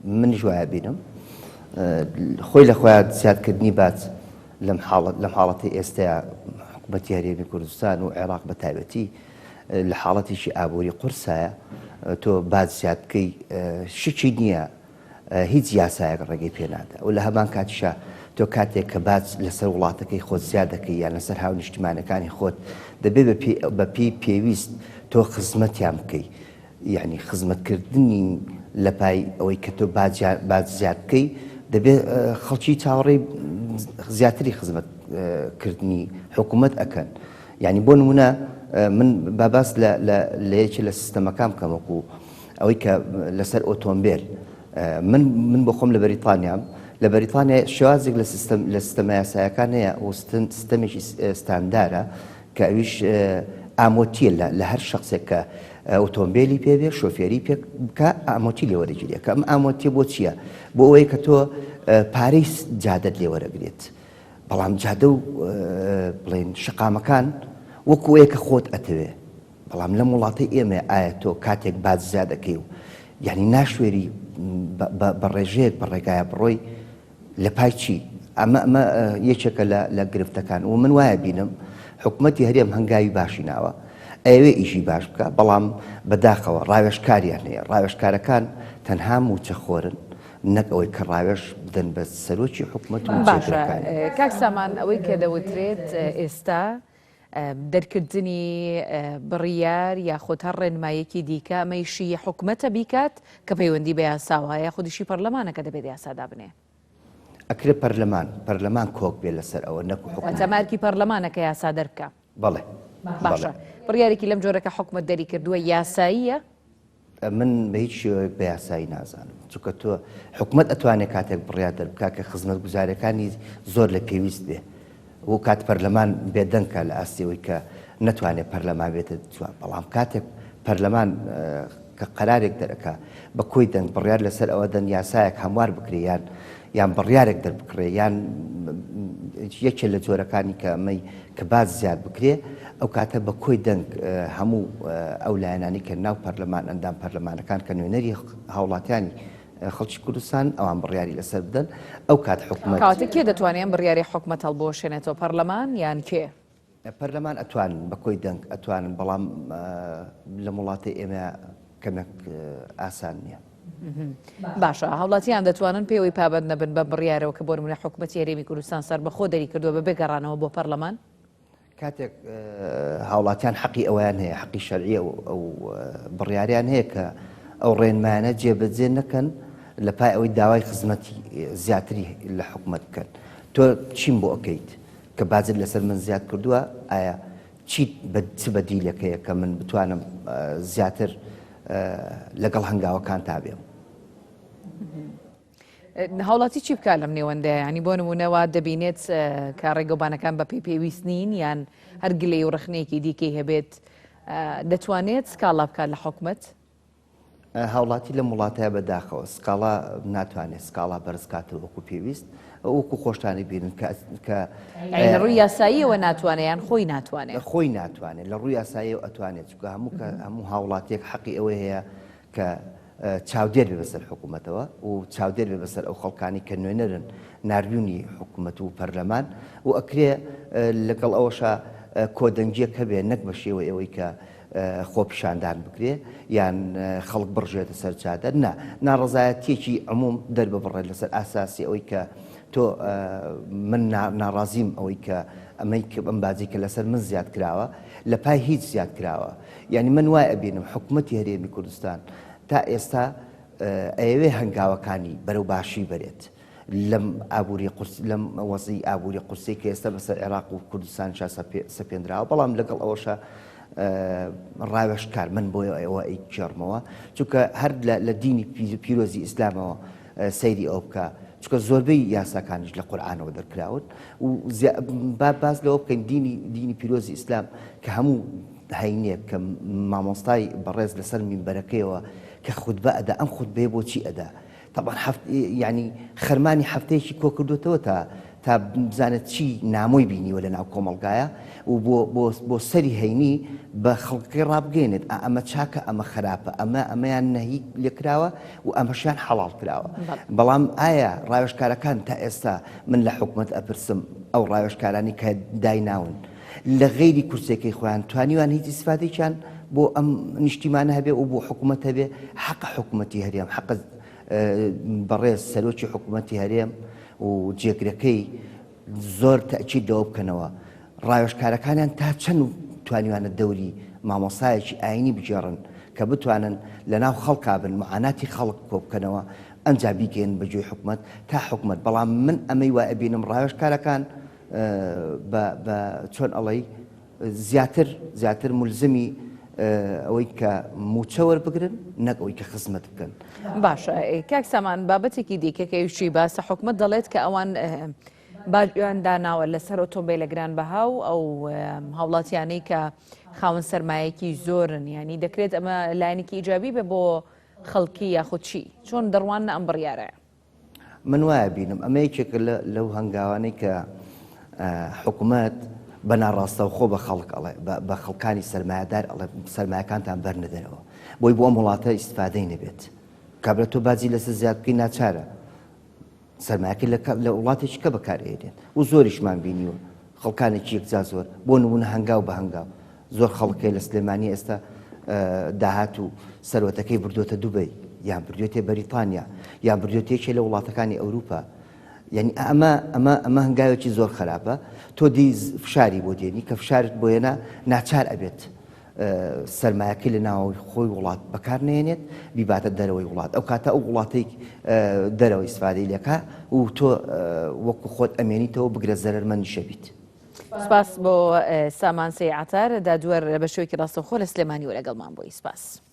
من جوایە بینم خۆی لە خۆیان زیادکردنی بات لەم حاڵەتی ئێستاە حکوومەتی هەرێمی کوردستان و عێراق بە تایبەتی لە حاڵەتێکی ئابووری قورسایە تۆ باز زیادکەی شکی نییە هیچ یاسایەک ڕێگەی پێنادا و لە هەمان کاتیشە تۆ کاتێک کە باز لەسەر وڵاتەکەی خۆت زیاد دەکەی یان لەسەر هاو نیشتیمانەکانی خۆت دەبێت بە پێی پێویست تۆ خزمەتیان بکەی یعنی خزمەتکردنی لە پای ئەوەی کە تۆ باز زیاد بکەی دەبێت خەڵکی چاوەڕێی زیاتری خزمەتکردنی حکوومەت ئەکەن یعنی بۆ نمونە من باباس لە یەکی لە سیستەمەکان بکەم وەکو ئەوەی کە لەسەر ئۆتۆمبیل من بۆ خۆم لە بەریتانیام لە بەریتانیا شێوازێک لە سیستەمە یاسایەکان هەیە و سیستەمێکی ستاندارە کە ئەویش ئامۆتیە لە هەر شخصێک کە ئۆتۆمبیلی پێبێ شۆفێری پێ بکە ئامۆتی لێوەرەگیرێت کە ئەم ئامۆتیە بۆ چییە؟ بۆ ئەوەی کە تۆ پارەی جادەت لێوەرەگرێت بەڵام جادە و بڵێن شقامەکان وەکو ئەوەیە کە خۆت ئەتەوێ بەڵام لەم وڵاتی ئێمە ئایا تۆ کاتێک باز زیاد دەکەی و یعنی ناشوێری بە ڕێژەیەک بە ڕێگایە بڕۆی لە پای چی؟ ئەمە یەکێکە لە گرفتەکان و من وایە بینم حکوومەتی هەرێم هەنگاوی باشی ناوە ئەوێ ئیشی باش بکە بەڵام بەداخەوە ڕاوێژکاریان هەیە ڕاوێژکارەکان تەنها موچەخۆرن نەک ئەوەی کە ڕاوێژ بدەن بە سەرۆکی حکوومەت و باشە کاک سامان ئەوەی کە دەوترێت ئێستا دەرکردنی بڕیار یاخۆت هەر ڕێنمایەکی دیکە ئەمەیشی حکوومەتە بیکات کە پەیوەندی بە یاساوایە خودیشی پەرلەمانەکە دەبێت یاسادا بنێ ئەکرێ پەرلەمان کۆک بێ لەسەر ئەوە نەکو حکوومەت مارکی پەرلەمانەکە یاسا دەرکە بەڵێ باشە بڕیارێکی لەم جۆرەکە حکوومەت دەری کردووە یاساییە من بە هیچ شێوەیەک بە یاسایی نازانم چونکە تۆ حکوومەت ئەتوانێت کاتێک بڕیار دەربکات کە خزمەت گوزارەکانی زۆر لە پێویست بێ و کات پەرلەمان بێدەنگکە لە ئاستەوەی کە نەتوانێت پەرلەمان بێتە جوان بەڵام کاتێک پەرلەمان کە قەرارێک دەرەکە بە کۆی دەنگ بڕیار لەسەر ئەوە دەن یاسایەک هەموار بکرێ یان بڕیارێک دەربکرێ یان یەکێ لە جۆرەکانی کە ئەمەی کە باز زیاد بکرێ ئەو کاتە بە کۆی دەنگ هەموو ئەو لایەنانی کە ناو پەرلەمان ئەندام پەرلەمانەکان کە نوێنەری هاوڵاتیانی خەڵکی کوردستان ئەوان بڕیاری لەسەر بدەن ئەو کات حکوومەت کاتە کێ دەتوانێن بڕیاری حکوومەت هەڵبۆشێنێتەوە پەرلەمان یان کێ؟ پەرلەمان ئەتوانن بە کۆی دەنگ ئەتوانن بەڵام لە وڵاتی ئێمە کەمێک ئاسان نییە. باشە هەوڵاتیان دەتوانن پێوەی پابند نەبن بە بڕیارەوە کە بۆ نمونە حکوومەتی هەرێمی کوردستان سەربەخۆ دەری کردووە بە بێگەڕانەوە بۆ پەرلەمان؟ کاتێک هاوڵاتیان حەقی ئەویان هەیە حەقی شەرعیە ئەو بڕیاریان هەیە کە ئەو ڕێنمایانە جێبەجێ نەکەن لە پای ئەوەی داوای خزمەتی زیاتری لە حکوومەت بکەن تۆ چیم بۆ ئەەکەیت کە بازت لەسەر من زیاد کردووە ئایا چیت چ بەدیلەکەیە کە من بتوانم زیاتر لەگەڵ هەنگاوەکان تا بێم هاوڵاتی چی بکات لەم نێوەندەیە ینی بۆ نمونەوە دەبینێت کە ڕێگەبانەکان بە پێویست نین یان هەرگلەی و ڕخنەیەکی دیکەی هەبێت دەتوانێت سکاڵا بکات لە حکوومەت؟ هاوڵاتی لە وڵاتەیە بەداخەوە سکاڵا ناتوانێت سکاڵا بەرزکاتە وەکو پێویست وەکو خۆشتانی بینن کە لە ڕووی یاساییەوە ناتوانێت خۆی ناتوانێت خۆی ناتوانێت لە ڕووی یاساییەوە ئەتوانێت چکە هەموو هاوڵاتیەک حەقی ئەوە هەیە کە چاودێر بێ بەسەر حکوومەتەوە و چاودێر بێ بەسەر ئەو خەڵکانی کە نوێنەرن ناردوونی حکوومەت و پەرلەمان و ئەکرێ لەگەڵ ئەوەشە کۆدەنگیەک هەبێ نەک بە شێوە ئەوەی کە خۆپیشاندان بکرێ یان خەڵک بڕژێتە سەر چادەر ناڕەزایەتێکی عموم دەرببڕێت لەسەر ئاساسی ئەوەی کە تۆ من ناڕازیم ئەوەی کە ئەمەی ئەم بازی کە لەسەر من زیاد کراوە لە پای هیچ زیاد کراوە یعنی من وای ئەبینم حکوومەتی هەرێمی کوردستان تا ئێستا ئەوێ هەنگاوەکانی بەرەو باشی بەرێت لەم وەزی ئابووری قورسی کە ئێستا بەسەر عێراق و کوردستان سەپێنراوە بەڵام لەگەڵ ئەوەشە ڕاوێژکار من بۆ ئەوە ئەیگەڕمەوە چونکە هەر لە دینی پیرۆزی ئیسلامەوە سەیری ئەو بکە چونکە زۆربەی یاساکانیش لە قورئانەوە دەرکراون و باز لەوە بکەین دینی پیرۆزی ئیسلام کە هەموو هەینێک کە مامۆستای بەڕێز لەسەر مینبەرەکەیەوە کە خوتبە ئەدا ئەم خوتبەیە بۆچی ئەدا طبعا یعنی خەرمانی هەفتەیەکی کۆ کردوتەوە تا تا بزانێت چی نامۆی بینیوە لە ناو کۆمەڵگایە و بۆ سەری هەینی بە خەڵکی ڕابگەێنێت ئەمە چاکە ئەمە خراپە ئەمەیان نەهی لێکراوە و ئەمەشیان حەڵال کراوە. بەڵام ئایا ڕاوێژکارەکان تا ئێستا من لە حکومەت ئەپرسم ئەو ڕاوێژکارانی کە دایناون لە غەیری کورسێکی خۆیان توانیوان هیچ ئیسفادێکیان بۆ ئەم نیشتیمانە هەبێ و بۆ حکومەت هەبێ حەقە حکومەتی هەرێم حەقە بەڕێز سەرۆکی حکومەتی هەرێم و جێگرەکەی زۆر تەکید لەوە بکەنەوە ڕاوێژکارەکانیان تا چەند توانیوانە دەوری مامۆسایەکی ئاینی بجێڕن کە بتوانن لە ناو خەڵکا بن معاناتی خەڵک کۆ بکەنەوە ئەنجا بیگەن بە گوێی حکومەت تا حکومەت. بەڵام من ئەمەی وای ئەبینم ڕاوێژکارەکان بە چۆن ئەڵەی زیاتر ملزمی ئەوەی کە موچە وەربگرن نەک ئەوەی کە خزمەت بکەن. باشە کاک سامان بابەتێکی دیکەکەیشی باسە حکومت دەڵێت کە ئەوان باجیان داناوە لەسەر ئۆتۆمبیلە گرانبەها و ئەو هاوڵاتیانەی کە خاوەن سەرمایەکی زۆرن ینی دەکرێت ئەمە لایەنێکی ئیجابی بێ بۆ خەڵکی یاخود چی چۆن دەڕوانە ئەم بڕیارەیە؟ من وایە بینم ئەمە یەکێکە لەو هەنگاوانەی کە حکومەت بە ناڕاستەوخۆ بە خەڵک ئەڵێ بە خەڵکانی سەرمایهدار ئەڵێ سەرمایەکانتان بەرنەدەرەوە بۆی بۆ ئەم وڵاتە ئیسفادەی نەبێت کابرا تۆ بازی لەسەر زیاد بکەی ناچارە سەرمایەکەی لە وڵاتێکی کە بەکارهێنێت و زۆریشمان بینیوە خەڵکانێکی یەکجا زۆر بۆ نمونە هەنگاو بە هەنگاو زۆر خەڵکەی لە سلێمانی ئێستا داهات و سەرۆتەکەی بردوۆتە دوبەی یان بردوێتێ بەریتانیا یان بردوێتێکی لە وڵاتەکانی ئەوروپا. یعنی ئەمە هەنگاوێکی زۆر خراپە تۆ دی فشاری بۆ دێنی کە فشارت بۆ هێنا ناچار ئەبێت سەرمایەکەی لە ناوەوەی خۆی وڵات بەکار نێنێت بیباتە دەرەوەی وڵات ئەو کاتە ئەو وڵاتێک دەرەوە ئیسفادەی لێکا و تۆ وەکو خۆت ئەمێنیتەوە بگرە زەرمەندی شەبیت. سپاس بۆ سامان سەیعەتار دادوەر بە شوێکی ڕاستەوخۆ لە سلێمانی و لەگەڵمان بۆی سپاس.